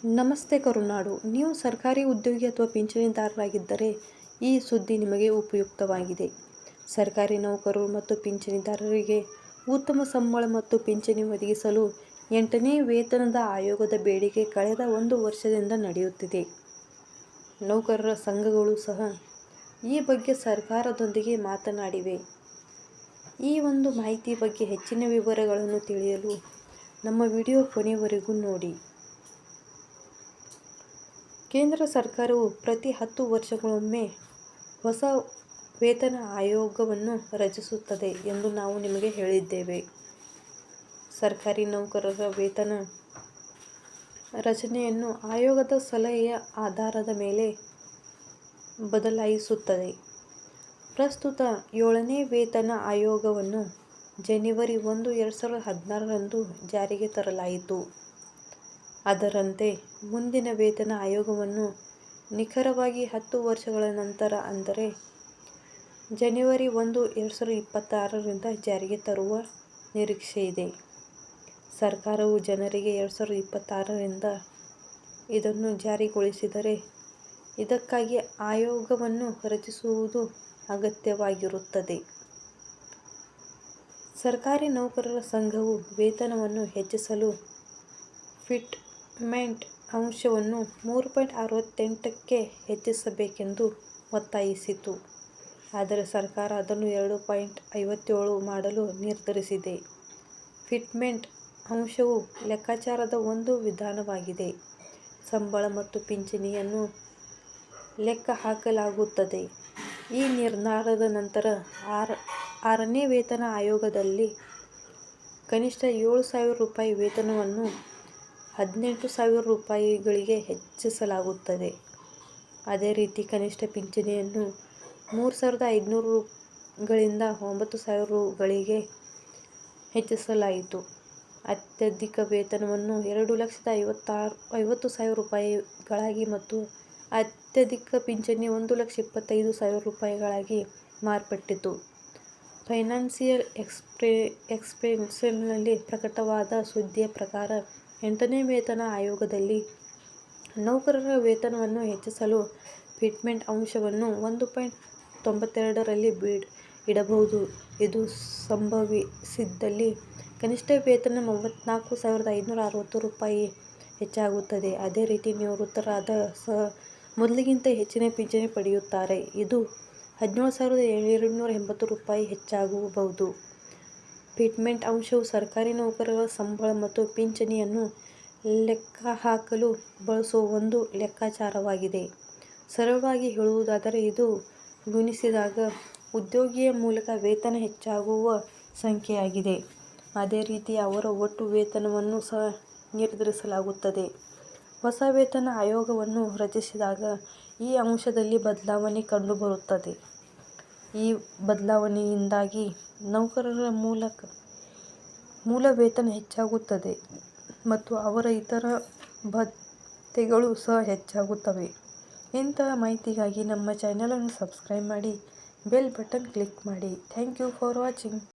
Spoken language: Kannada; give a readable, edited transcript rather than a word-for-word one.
ನಮಸ್ತೆ ಕರುನಾಡು. ನೀವು ಸರ್ಕಾರಿ ಉದ್ಯೋಗಿ ಅಥವಾ ಪಿಂಚಣಿದಾರರಾಗಿದ್ದರೆ ಈ ಸುದ್ದಿ ನಿಮಗೆ ಉಪಯುಕ್ತವಾಗಿದೆ. ಸರ್ಕಾರಿ ನೌಕರರು ಮತ್ತು ಪಿಂಚಣಿದಾರರಿಗೆ ಉತ್ತಮ ಸಂಬಳ ಮತ್ತು ಪಿಂಚಣಿ ಒದಗಿಸಲು 8ನೇ ವೇತನದ ಆಯೋಗದ ಬೇಡಿಕೆ ಕಳೆದ 1 ವರ್ಷದಿಂದ ನಡೆಯುತ್ತಿದೆ. ನೌಕರರ ಸಂಘಗಳು ಸಹ ಈ ಬಗ್ಗೆ ಸರ್ಕಾರದೊಂದಿಗೆ ಮಾತನಾಡಿವೆ. ಈ ಒಂದು ಮಾಹಿತಿ ಬಗ್ಗೆ ಹೆಚ್ಚಿನ ವಿವರಗಳನ್ನು ತಿಳಿಯಲು ನಮ್ಮ ವಿಡಿಯೋ ಕೊನೆಯವರೆಗೂ ನೋಡಿ. ಕೇಂದ್ರ ಸರ್ಕಾರವು ಪ್ರತಿ 10 ವರ್ಷಗಳಿಗೊಮ್ಮೆ ಹೊಸ ವೇತನ ಆಯೋಗವನ್ನು ರಚಿಸುತ್ತದೆ ಎಂದು ನಾವು ನಿಮಗೆ ಹೇಳಿದ್ದೇವೆ. ಸರ್ಕಾರಿ ನೌಕರರ ವೇತನ ರಚನೆಯನ್ನು ಆಯೋಗದ ಸಲಹೆಯ ಆಧಾರದ ಮೇಲೆ ಬದಲಾಯಿಸುತ್ತದೆ. ಪ್ರಸ್ತುತ 7ನೇ ವೇತನ ಆಯೋಗವನ್ನು ಜನವರಿ 1, 2016 ರಂದು ಜಾರಿಗೆ ತರಲಾಯಿತು. ಅದರಂತೆ ಮುಂದಿನ ವೇತನ ಆಯೋಗವನ್ನು ನಿಖರವಾಗಿ 10 ವರ್ಷಗಳ ನಂತರ ಅಂದರೆ ಜನವರಿ 1, 2026 ರಿಂದ ಜಾರಿಗೆ ತರುವ ನಿರೀಕ್ಷೆಯಿದೆ. ಸರ್ಕಾರವು ಜನವರಿ 2026 ರಿಂದ ಇದನ್ನು ಜಾರಿಗೊಳಿಸಿದರೆ ಇದಕ್ಕಾಗಿ ಆಯೋಗವನ್ನು ರಚಿಸುವುದು ಅಗತ್ಯವಾಗಿರುತ್ತದೆ. ಸರ್ಕಾರಿ ನೌಕರರ ಸಂಘವು ವೇತನವನ್ನು ಹೆಚ್ಚಿಸಲು ಫಿಟ್ಮೆಂಟ್ ಅಂಶವನ್ನು 3.68ಕ್ಕೆ ಹೆಚ್ಚಿಸಬೇಕೆಂದು ಒತ್ತಾಯಿಸಿತು. ಆದರೆ ಸರ್ಕಾರ ಅದನ್ನು 2.57 ಮಾಡಲು ನಿರ್ಧರಿಸಿದೆ. ಫಿಟ್ಮೆಂಟ್ ಅಂಶವು ಲೆಕ್ಕಾಚಾರದ ಒಂದು ವಿಧಾನವಾಗಿದೆ. ಸಂಬಳ ಮತ್ತು ಪಿಂಚಣಿಯನ್ನು ಲೆಕ್ಕಹಾಕಲಾಗುತ್ತದೆ. ಈ ನಿರ್ಧಾರದ ನಂತರ 6ನೇ ವೇತನ ಆಯೋಗದಲ್ಲಿ ಕನಿಷ್ಠ ₹7,000 ವೇತನವನ್ನು ₹18,000ಗಳಿಗೆ ಹೆಚ್ಚಿಸಲಾಗುತ್ತದೆ. ಅದೇ ರೀತಿ ಕನಿಷ್ಠ ಪಿಂಚಣಿಯನ್ನು ₹3,500ಗಳಿಂದ ₹9,000ಗಳಿಗೆ ಹೆಚ್ಚಿಸಲಾಯಿತು. ಅತ್ಯಧಿಕ ವೇತನವನ್ನು ₹2,50,000ಗಳಾಗಿ ಮತ್ತು ಅತ್ಯಧಿಕ ಪಿಂಚಣಿ ₹1,25,000ಗಳಾಗಿ ಮಾರ್ಪಟ್ಟಿತು. ಫೈನಾನ್ಸಿಯಲ್ ಎಕ್ಸ್‌ಪ್ರೆಸ್‌ನಲ್ಲಿ ಪ್ರಕಟವಾದ ಸುದ್ದಿಯ ಪ್ರಕಾರ 8ನೇ ವೇತನ ಆಯೋಗದಲ್ಲಿ ನೌಕರರ ವೇತನವನ್ನು ಹೆಚ್ಚಿಸಲು ಫಿಟ್ಮೆಂಟ್ ಅಂಶವನ್ನು 1.92ರಲ್ಲಿ ಇಡಬಹುದು. ಇದು ಸಂಭವಿಸಿದಲ್ಲಿ ಕನಿಷ್ಠ ವೇತನ ₹34,560 ಹೆಚ್ಚಾಗುತ್ತದೆ. ಅದೇ ರೀತಿ ನಿವೃತ್ತರಾದವರು ಸಹ ಮೊದಲಿಗಿಂತ ಹೆಚ್ಚಿನ ಪಿಂಚಣಿ ಪಡೆಯುತ್ತಾರೆ. ಇದು ₹17,280 ಹೆಚ್ಚಾಗಬಹುದು. ಫಿಟ್ಮೆಂಟ್ ಅಂಶವು ಸರ್ಕಾರಿ ನೌಕರರ ಸಂಬಳ ಮತ್ತು ಪಿಂಚಣಿಯನ್ನು ಲೆಕ್ಕಹಾಕಲು ಬಳಸುವ ಒಂದು ಲೆಕ್ಕಾಚಾರವಾಗಿದೆ. ಸರಳವಾಗಿ ಹೇಳುವುದಾದರೆ ಇದು ಗುಣಿಸಿದಾಗ ಉದ್ಯೋಗಿಯ ಮೂಲಕ ವೇತನ ಹೆಚ್ಚಾಗುವ ಸಂಖ್ಯೆಯಾಗಿದೆ. ಅದೇ ರೀತಿ ಅವರ ಒಟ್ಟು ವೇತನವನ್ನು ಸಹ ನಿರ್ಧರಿಸಲಾಗುತ್ತದೆ. ಹೊಸ ವೇತನ ಆಯೋಗವನ್ನು ರಚಿಸಿದಾಗ ಈ ಅಂಶದಲ್ಲಿ ಬದಲಾವಣೆ ಕಂಡುಬರುತ್ತದೆ. ಈ ಬದಲಾವಣೆಯಿಂದಾಗಿ ನೌಕರರ ಮೂಲ ವೇತನ ಹೆಚ್ಚಾಗುತ್ತದೆ ಮತ್ತು ಅವರ ಇತರ ಭತ್ಯೆಗಳು ಸಹ ಹೆಚ್ಚಾಗುತ್ತವೆ. ಇಂತಹ ಮಾಹಿತಿಗಾಗಿ ನಮ್ಮ ಚಾನೆಲ್ ಅನ್ನು ಸಬ್ಸ್ಕ್ರೈಬ್ ಮಾಡಿ, ಬೆಲ್ ಬಟನ್ ಕ್ಲಿಕ್ ಮಾಡಿ. Thank you for watching.